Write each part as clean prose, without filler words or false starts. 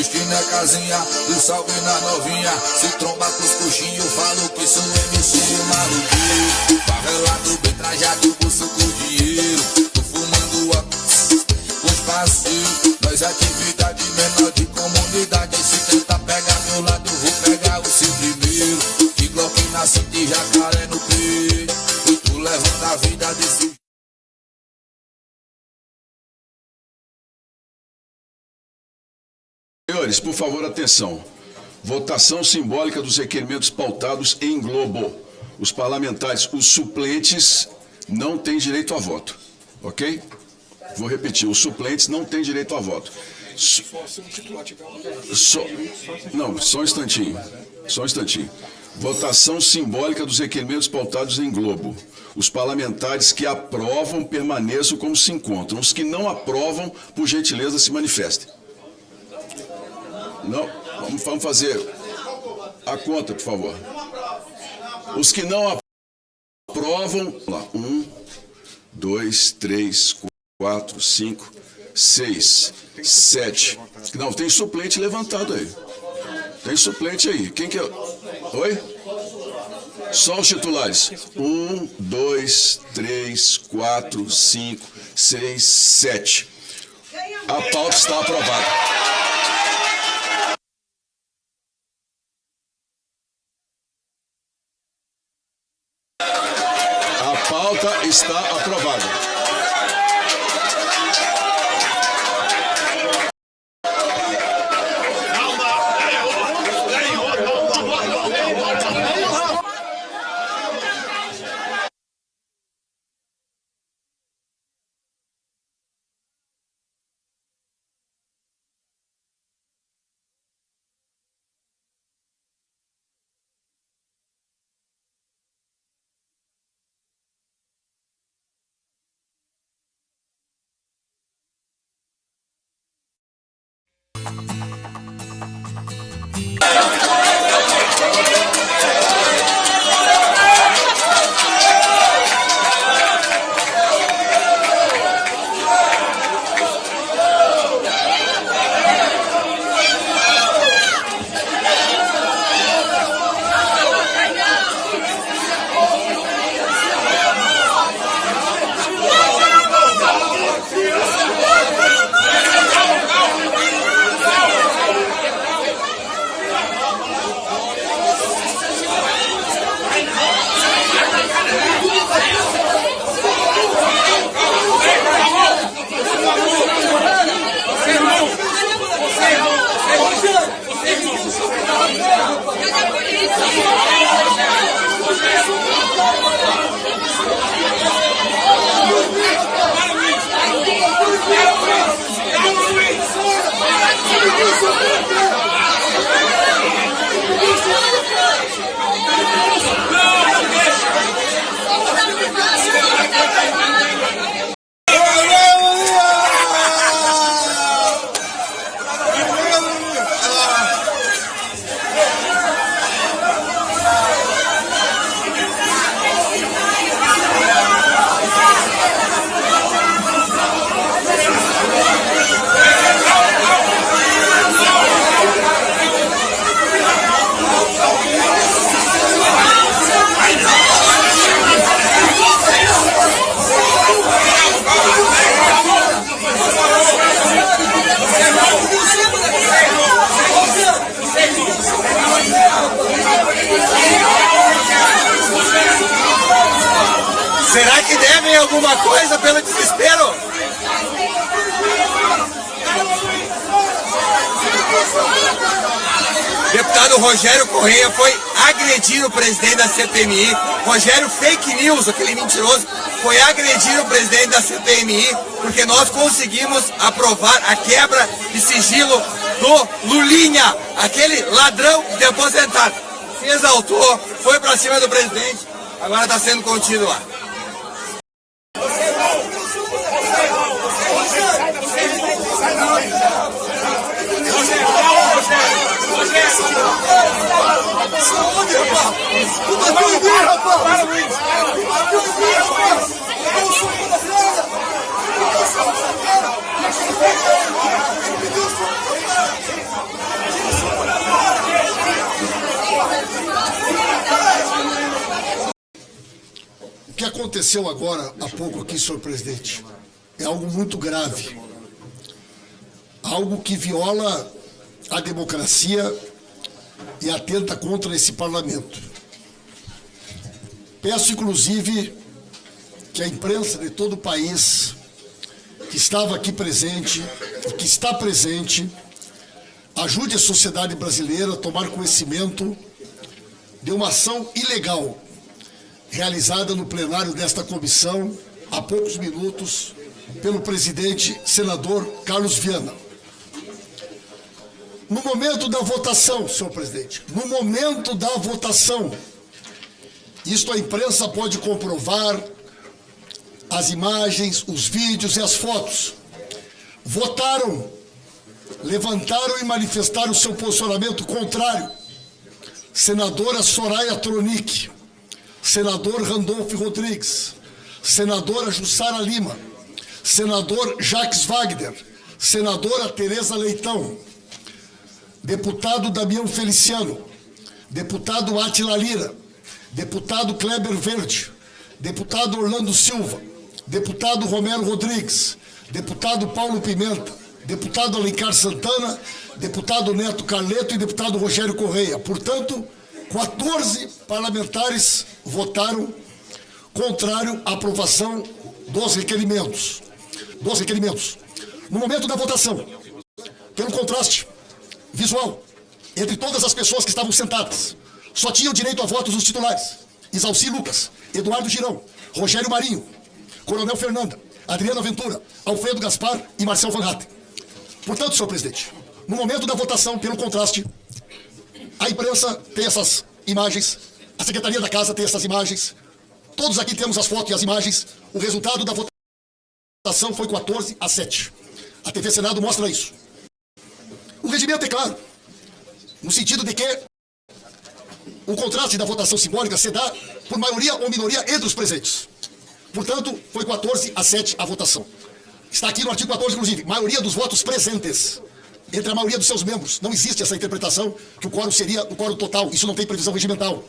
Cristina é casinha, do salve na novinha. Se tromba com os coxinhos, falo que sou MC maluquinho. Favelado, bem trajado, bolso com dinheiro. Tô fumando a com os parceiros. Nós atividade menor de comunidade. Se tentar pegar meu lado, vou pegar o seu primeiro. De Glock na cinta e jacaré no peito. E tu levanta a vida desse. Senhores, por favor, atenção. Votação simbólica dos requerimentos pautados em globo. Os parlamentares, os suplentes, não têm direito a voto. Ok? Vou repetir, os suplentes não têm direito a voto. Não, só um instantinho. Só um instantinho. Votação simbólica dos requerimentos pautados em globo. Os parlamentares que aprovam permaneçam como se encontram. Os que não aprovam, por gentileza, se manifestem. Não, vamos fazer a conta, por favor. Os que não aprovam, vamos lá, 1, 2, 3, 4, 5, 6, 7. Não, tem suplente levantado aí. Tem suplente aí. Quem que é? Oi? Só os titulares. 1, 2, 3, 4, 5, 6, 7. A pauta está aprovada. A pauta está aprovada. Será que devem alguma coisa pelo desespero? Deputado Rogério Correia foi agredir o presidente da CPMI. Rogério Fake News, aquele mentiroso, foi agredir o presidente da CPMI porque nós conseguimos aprovar a quebra de sigilo do Lulinha, aquele ladrão de aposentado. Se exaltou, foi para cima do presidente, agora está sendo contido lá. O que aconteceu agora, há pouco aqui, senhor presidente, é algo muito grave. Algo que viola a democracia e atenta contra esse parlamento. Peço, inclusive, que a imprensa de todo o país, que estava aqui presente e que está presente, ajude a sociedade brasileira a tomar conhecimento de uma ação ilegal realizada no plenário desta comissão, há poucos minutos, pelo presidente senador Carlos Viana. No momento da votação, senhor presidente, no momento da votação, isto a imprensa pode comprovar, as imagens, os vídeos e as fotos, votaram, levantaram e manifestaram seu posicionamento contrário. Senadora Soraya Tronic, senador Randolfo Rodrigues, senadora Jussara Lima, senador Jacques Wagner, senadora Tereza Leitão, deputado Damião Feliciano, deputado Átila Lira, deputado Kleber Verde, deputado Orlando Silva, deputado Romero Rodrigues, deputado Paulo Pimenta, deputado Alencar Santana, deputado Neto Carleto e deputado Rogério Correia. Portanto, 14 parlamentares votaram contrário à aprovação dos requerimentos. No momento da votação, pelo contraste visual entre todas as pessoas que estavam sentadas, só tinham direito a votos os titulares: Isalci Lucas, Eduardo Girão, Rogério Marinho, Coronel Fernanda, Adriana Ventura, Alfredo Gaspar e Marcel Van Hatten. Portanto, senhor presidente, no momento da votação, pelo contraste, a imprensa tem essas imagens, a Secretaria da Casa tem essas imagens, todos aqui temos as fotos e as imagens. O resultado da votação foi 14-7. A TV Senado mostra isso. O regimento é claro, no sentido de que o contraste da votação simbólica se dá por maioria ou minoria entre os presentes. Portanto, foi 14-7 a votação. Está aqui no artigo 14, inclusive, maioria dos votos presentes entre a maioria dos seus membros. Não existe essa interpretação que o quórum seria o quórum total. Isso não tem previsão regimental.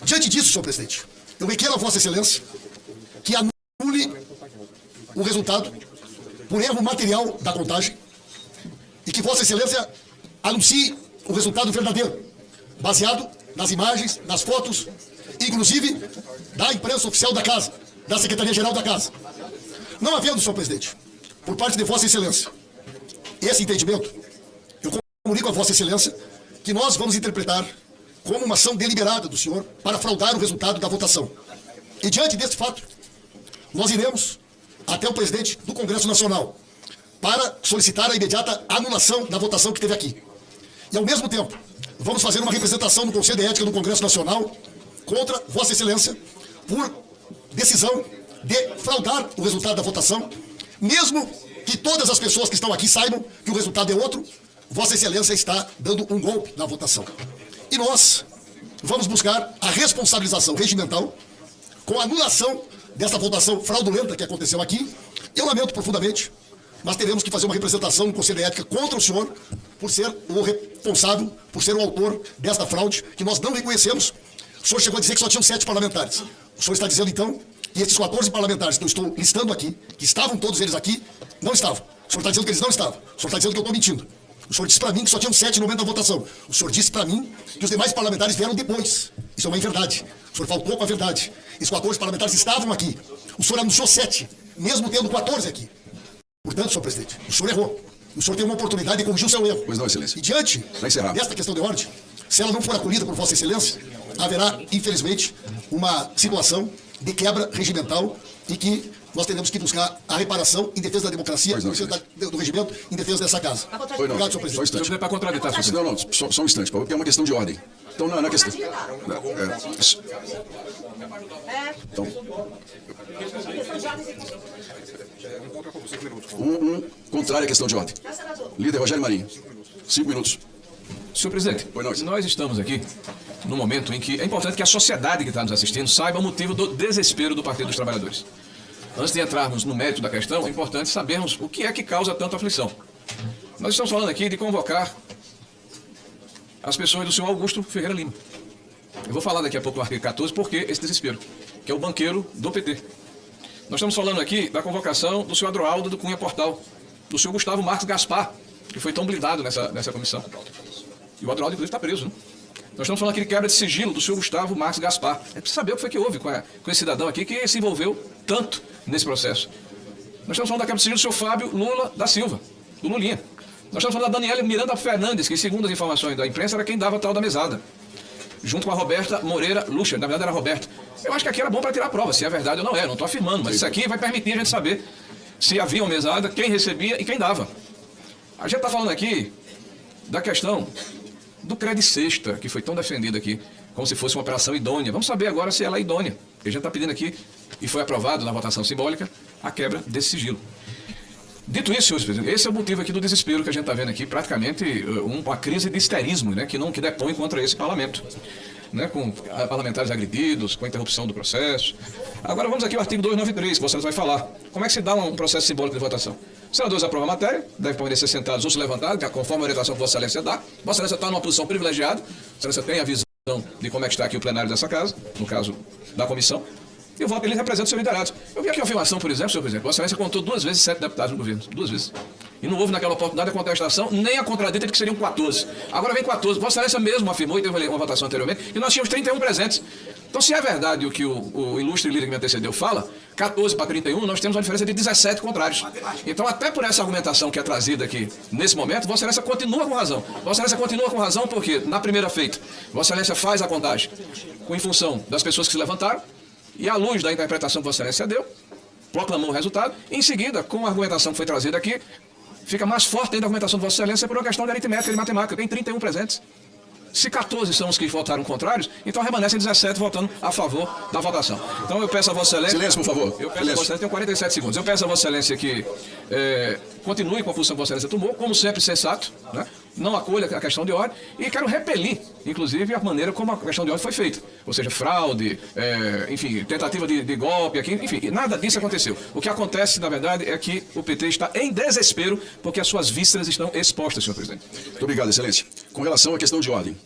Diante disso, senhor presidente, eu requero a Vossa Excelência que anule o resultado por erro material da contagem e que Vossa Excelência anuncie o resultado verdadeiro, baseado nas imagens, nas fotos, inclusive da imprensa oficial da Casa, da Secretaria-Geral da Casa. Não havendo, senhor presidente, por parte de Vossa Excelência, esse entendimento, eu comunico a Vossa Excelência que nós vamos interpretar como uma ação deliberada do senhor para fraudar o resultado da votação. E diante desse fato, nós iremos até o presidente do Congresso Nacional para solicitar a imediata anulação da votação que teve aqui. E, ao mesmo tempo, vamos fazer uma representação no Conselho de Ética do Congresso Nacional contra Vossa Excelência por decisão de fraudar o resultado da votação, mesmo que todas as pessoas que estão aqui saibam que o resultado é outro. Vossa Excelência está dando um golpe na votação. E nós vamos buscar a responsabilização regimental com a anulação dessa votação fraudulenta que aconteceu aqui. Eu lamento profundamente, mas teremos que fazer uma representação no Conselho de Ética contra o senhor por ser o responsável, por ser o autor desta fraude que nós não reconhecemos. O senhor chegou a dizer que só tinham 7 parlamentares. O senhor está dizendo, então, que esses 14 parlamentares que eu estou listando aqui, que estavam todos eles aqui, não estavam. O senhor está dizendo que eles não estavam. O senhor está dizendo que eu estou mentindo. O senhor disse para mim que só tinham 7 no momento da votação. O senhor disse para mim que os demais parlamentares vieram depois. Isso é uma inverdade. O senhor faltou com a verdade. Esses 14 parlamentares estavam aqui. O senhor anunciou 7, mesmo tendo 14 aqui. Portanto, senhor presidente, o senhor errou. O senhor tem uma oportunidade de corrigir o seu erro. Pois não, Excelência. E diante desta questão de ordem, se ela não for acolhida por Vossa Excelência, haverá, infelizmente, uma situação de quebra regimental e que nós teremos que buscar a reparação em defesa da democracia, em defesa do regimento, em defesa dessa casa. Obrigado, senhor presidente. Só um instante. Para contraditar, senhor presidente. Não, só um instante, porque é uma questão de ordem. Então, não é questão... Então... Contrário à questão de ordem. Líder Rogério Marinho. 5 minutos. Senhor presidente, nós estamos aqui no momento em que é importante que a sociedade que está nos assistindo saiba o motivo do desespero do Partido dos Trabalhadores. Antes de entrarmos no mérito da questão, é importante sabermos o que é que causa tanta aflição. Nós estamos falando aqui de convocar as pessoas do senhor Augusto Ferreira Lima. Eu vou falar daqui a pouco do artigo 14, porque esse desespero, que é o banqueiro do PT. Nós estamos falando aqui da convocação do senhor Adroaldo do Cunha Portal, do senhor Gustavo Marques Gaspar, que foi tão blindado nessa comissão. E o Adroaldo, inclusive, está preso, né? Nós estamos falando aqui de quebra de sigilo do senhor Gustavo Marques Gaspar. É preciso saber o que foi que houve com esse cidadão aqui que se envolveu tanto nesse processo. Nós estamos falando da quebra de sigilo do senhor Fábio Lula da Silva, do Lulinha. Nós estamos falando da Daniela Miranda Fernandes, que, segundo as informações da imprensa, era quem dava a tal da mesada, junto com a Roberta Moreira Lucha. Na verdade, era a Roberta. Eu acho que aqui era bom para tirar a prova, se é verdade ou não é. Não estou afirmando, mas isso aqui vai permitir a gente saber se havia uma mesada, quem recebia e quem dava. A gente está falando aqui da questão do Credit Sexta, que foi tão defendido aqui, como se fosse uma operação idônea. Vamos saber agora se ela é idônea. Porque a gente está pedindo aqui, e foi aprovado na votação simbólica, a quebra desse sigilo. Dito isso, senhores presidentes, esse é o motivo aqui do desespero que a gente está vendo aqui, praticamente uma crise de histerismo, né, que depõe contra esse parlamento, né, com parlamentares agredidos, com a interrupção do processo. Agora vamos aqui ao artigo 293, que você vai falar. Como é que se dá um processo simbólico de votação? Os senadores aprovam a matéria, devem permanecer sentados ou se levantar, conforme a orientação que Vossa Excelência dá. Vossa Excelência está numa posição privilegiada, Vossa Excelência tem a visão de como é que está aqui o plenário dessa casa, no caso da comissão, e o voto ele representa os seus liderados. Eu vi aqui uma afirmação, por exemplo, senhor presidente, Vossa Excelência contou 2 vezes 7 deputados no governo, 2 vezes. E não houve naquela oportunidade a contestação, nem a contradita de que seriam 14. Agora vem 14. Vossa Excelência mesmo afirmou, e teve uma votação anteriormente, que nós tínhamos 31 presentes. Então, se é verdade o que o ilustre líder que me antecedeu fala, 14 para 31, nós temos uma diferença de 17 contrários. Então, até por essa argumentação que é trazida aqui, nesse momento, Vossa Excelência continua com razão. Vossa Excelência continua com razão porque, na primeira feita, Vossa Excelência faz a contagem em função das pessoas que se levantaram, e à luz da interpretação que Vossa Excelência deu, proclamou o resultado, e em seguida, com a argumentação que foi trazida aqui, fica mais forte ainda a argumentação de Vossa Excelência por uma questão de aritmética e de matemática. Tem 31 presentes. Se 14 são os que votaram contrários, então remanescem 17 votando a favor da votação. Então eu peço a Vossa Excelência... Silêncio, por favor. Eu peço a Vossa Excelência, tenho 47 segundos. Eu peço a Vossa Excelência que continue com a função que Vossa Excelência tomou, como sempre sensato, né? Não acolha a questão de ordem e quero repelir, inclusive, a maneira como a questão de ordem foi feita. Ou seja, fraude, enfim, tentativa de golpe, aqui, enfim, nada disso aconteceu. O que acontece, na verdade, é que o PT está em desespero porque as suas vísceras estão expostas, senhor presidente. Muito obrigado, Excelência. Com relação à questão de ordem,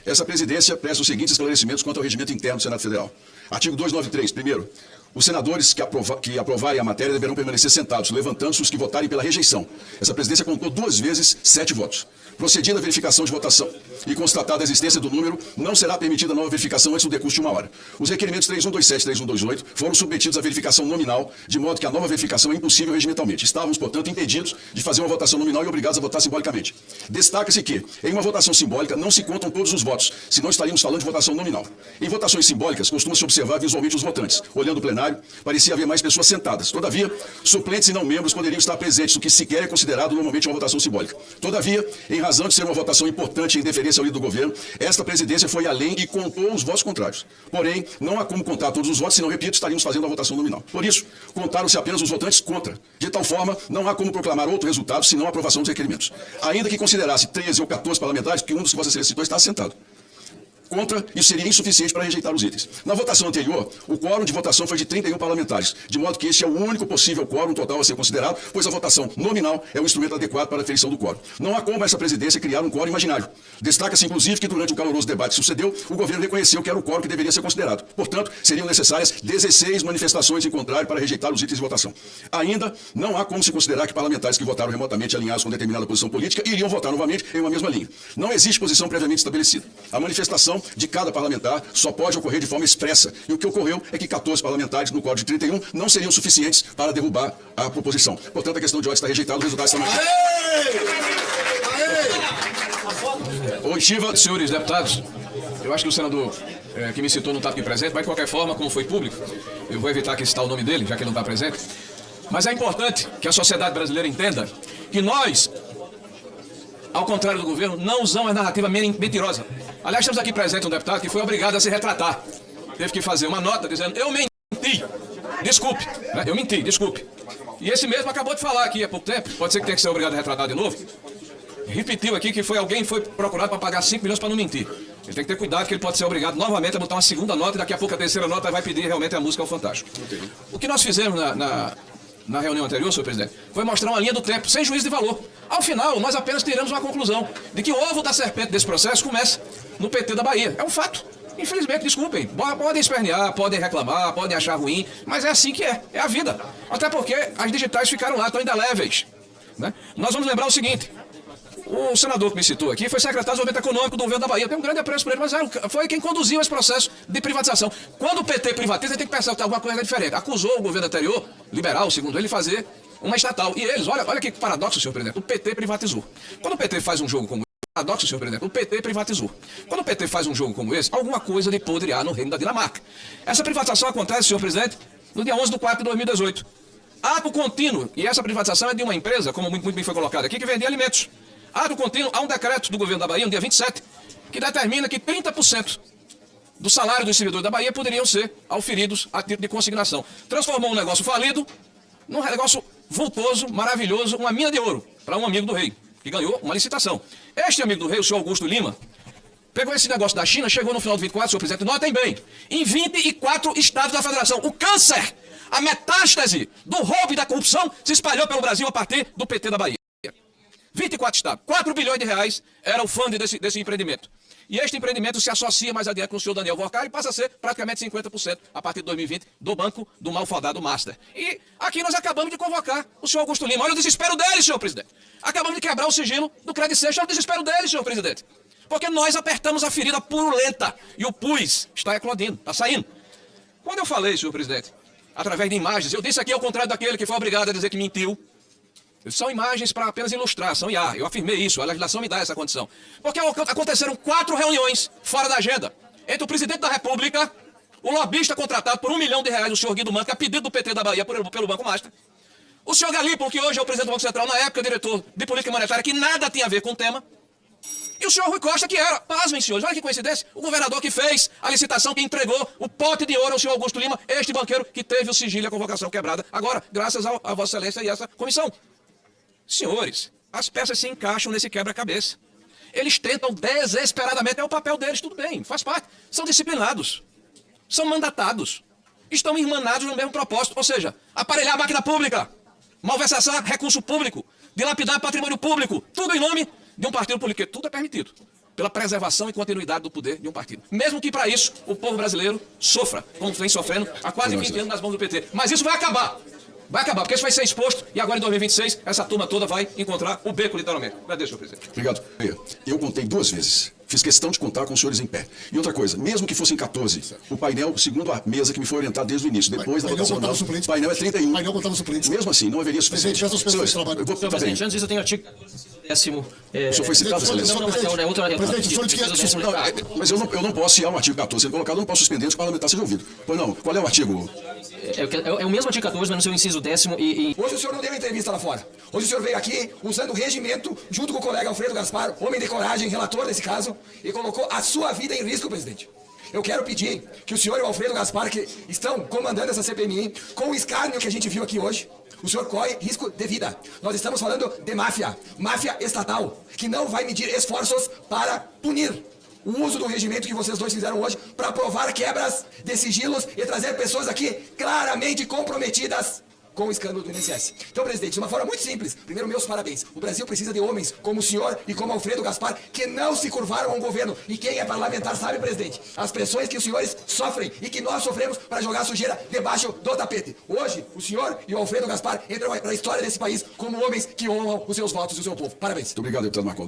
essa presidência presta os seguintes esclarecimentos quanto ao regimento interno do Senado Federal. Artigo 293, primeiro, os senadores que aprovarem a matéria deverão permanecer sentados, levantando-se os que votarem pela rejeição. Essa presidência contou 2 vezes 7 votos. Procedida a verificação de votação e constatada a existência do número, não será permitida nova verificação antes do decurso de 1 hora. Os requerimentos 3127 e 3128 foram submetidos à verificação nominal, de modo que a nova verificação é impossível regimentalmente. Estávamos, portanto, impedidos de fazer uma votação nominal e obrigados a votar simbolicamente. Destaca-se que, em uma votação simbólica, não se contam todos os votos, senão estaríamos falando de votação nominal. Em votações simbólicas, costuma-se observar visualmente os votantes. Olhando o plenário, parecia haver mais pessoas sentadas. Todavia, suplentes e não membros poderiam estar presentes, o que sequer é considerado normalmente uma votação simbólica. Todavia, em razão de ser uma votação importante em deferência ao líder do governo, esta presidência foi além e contou os votos contrários. Porém, não há como contar todos os votos, senão, repito, estaríamos fazendo a votação nominal. Por isso, contaram-se apenas os votantes contra. De tal forma, não há como proclamar outro resultado, senão a aprovação dos requerimentos. Ainda que considerasse 13 ou 14 parlamentares, porque um dos que Vossa Excelência citou está assentado. Contra, isso seria insuficiente para rejeitar os itens. Na votação anterior, o quórum de votação foi de 31 parlamentares, de modo que este é o único possível quórum total a ser considerado, pois a votação nominal é o instrumento adequado para a aferição do quórum. Não há como essa presidência criar um quórum imaginário. Destaca-se, inclusive, que durante o caloroso debate que sucedeu, o governo reconheceu que era o quórum que deveria ser considerado. Portanto, seriam necessárias 16 manifestações em contrário para rejeitar os itens de votação. Ainda, não há como se considerar que parlamentares que votaram remotamente alinhados com determinada posição política iriam votar novamente em uma mesma linha. Não existe posição previamente estabelecida. A manifestação de cada parlamentar só pode ocorrer de forma expressa. E o que ocorreu é que 14 parlamentares no quórum de 31 não seriam suficientes para derrubar a proposição. Portanto, a questão de ordem está rejeitada, o resultado está mantido. Oitiva, senhores deputados, eu acho que o senador que me citou não está aqui presente, mas de qualquer forma, como foi público, eu vou evitar que citar o nome dele, já que ele não está presente. Mas é importante que a sociedade brasileira entenda que nós, ao contrário do governo, não usamos a narrativa mentirosa. Aliás, temos aqui presente um deputado que foi obrigado a se retratar. Teve que fazer uma nota dizendo, eu menti, desculpe, né? Eu menti, desculpe. E esse mesmo acabou de falar aqui há pouco tempo, pode ser que tenha que ser obrigado a retratar de novo. Repetiu aqui que alguém foi procurado para pagar 5 milhões para não mentir. Ele tem que ter cuidado que ele pode ser obrigado novamente a botar uma segunda nota e daqui a pouco a terceira nota vai pedir realmente a música ao Fantástico. O que nós fizemos na reunião anterior, senhor presidente, foi mostrar uma linha do tempo, sem juízo de valor. Ao final, nós apenas tiramos uma conclusão de que o ovo da serpente desse processo começa no PT da Bahia. É um fato. Infelizmente, desculpem, podem espernear, podem reclamar, podem achar ruim, mas é assim que é a vida. Até porque as digitais ficaram lá, estão indeléveis. Né? Nós vamos lembrar o seguinte, o senador que me citou aqui foi secretário de Desenvolvimento Econômico do governo da Bahia, tem um grande apreço por ele, mas foi quem conduziu esse processo de privatização. Quando o PT privatiza, tem que pensar que alguma coisa diferente. Acusou o governo anterior, liberal, segundo ele, fazer uma estatal. E eles, olha que paradoxo, senhor presidente, o PT privatizou. Quando o PT faz um jogo como paradoxo, senhor presidente, o PT privatizou. Quando o PT faz um jogo como esse, alguma coisa de podre há no reino da Dinamarca. Essa privatização acontece, senhor presidente, no dia 11/4/2018. Ato contínuo, e essa privatização é de uma empresa, como muito bem foi colocado aqui, que vendia alimentos. Ato contínuo, há um decreto do governo da Bahia, no dia 27, que determina que 30% do salário dos servidores da Bahia poderiam ser auferidos a título de consignação. Transformou um negócio falido num negócio vultoso, maravilhoso, uma mina de ouro, para um amigo do rei, que ganhou uma licitação. Este amigo do rei, o senhor Augusto Lima, pegou esse negócio da China, chegou no final do 24, senhor presidente, notem bem, em 24 estados da federação. O câncer, a metástase do roubo e da corrupção se espalhou pelo Brasil a partir do PT da Bahia. 24 estados, 4 bilhões de reais era o fundo desse empreendimento. E este empreendimento se associa mais adiante com o senhor Daniel Vorcari e passa a ser praticamente 50% a partir de 2020 do banco do malfadado Master. E aqui nós acabamos de convocar o senhor Augusto Lima. Olha o desespero dele, senhor presidente. Acabamos de quebrar o sigilo do Credit Suisse. Olha o desespero dele, senhor presidente. Porque nós apertamos a ferida purulenta e o pus está eclodindo, está saindo. Quando eu falei, senhor presidente, através de imagens, eu disse aqui ao contrário daquele que foi obrigado a dizer que mentiu. São imagens para apenas ilustrar, são IA. Eu afirmei isso, a legislação me dá essa condição. Porque aconteceram 4 reuniões fora da agenda entre o presidente da República, o lobista contratado por R$1 milhão, o senhor Guido Manca, a pedido do PT da Bahia pelo Banco Master, o senhor Galípolo, que hoje é o presidente do Banco Central, na época diretor de política monetária, que nada tinha a ver com o tema, e o senhor Rui Costa, que era, pasmem senhores, olha que coincidência, o governador que fez a licitação, que entregou o pote de ouro ao senhor Augusto Lima, este banqueiro que teve o sigilo e a convocação quebrada, agora, graças a Vossa Excelência e essa comissão. Senhores, as peças se encaixam nesse quebra-cabeça. Eles tentam desesperadamente, é o papel deles, tudo bem, faz parte. São disciplinados, são mandatados, estão irmanados no mesmo propósito, ou seja, aparelhar a máquina pública, malversação recurso público, dilapidar patrimônio público, tudo em nome de um partido político, tudo é permitido, pela preservação e continuidade do poder de um partido. Mesmo que para isso o povo brasileiro sofra, como vem sofrendo há quase 20 anos nas mãos do PT. Mas isso vai acabar. Vai acabar, porque isso vai ser exposto e agora em 2026 essa turma toda vai encontrar o beco, literalmente. Agradeço, senhor presidente. Obrigado. Eu contei 2 vezes. Fiz questão de contar com os senhores em pé. E outra coisa, mesmo que fossem 14, o painel, segundo a mesa que me foi orientada desde o início, depois da votação, o painel é 31. O painel contava suplentes. Mesmo assim, não haveria suficiente. Senhores, Presidente, antes disso eu tenho artigo 10º. O senhor foi citado, excelência? Mas eu não posso, se há um artigo 14 sendo colocado, eu não posso suspender antes que o parlamentar seja ouvido. Pois não, qual é o artigo? É o mesmo artigo 14, mas no seu inciso 10º e... Hoje o senhor não deu entrevista lá fora. Hoje o senhor veio aqui usando o regimento, junto com o colega Alfredo Gaspar, homem de coragem, relator desse caso, e colocou a sua vida em risco, presidente. Eu quero pedir que o senhor e o Alfredo Gaspar, que estão comandando essa CPMI, com o escárnio que a gente viu aqui hoje, o senhor corre risco de vida. Nós estamos falando de máfia estatal, que não vai medir esforços para punir o uso do regimento que vocês dois fizeram hoje para provar quebras de sigilos e trazer pessoas aqui claramente comprometidas com o escândalo do INSS. Então, presidente, de uma forma muito simples, primeiro, meus parabéns. O Brasil precisa de homens como o senhor e como Alfredo Gaspar, que não se curvaram ao governo. E quem é parlamentar sabe, presidente, as pressões que os senhores sofrem e que nós sofremos para jogar sujeira debaixo do tapete. Hoje, o senhor e o Alfredo Gaspar entram na história desse país como homens que honram os seus votos e o seu povo. Parabéns. Muito obrigado, deputado Marcon.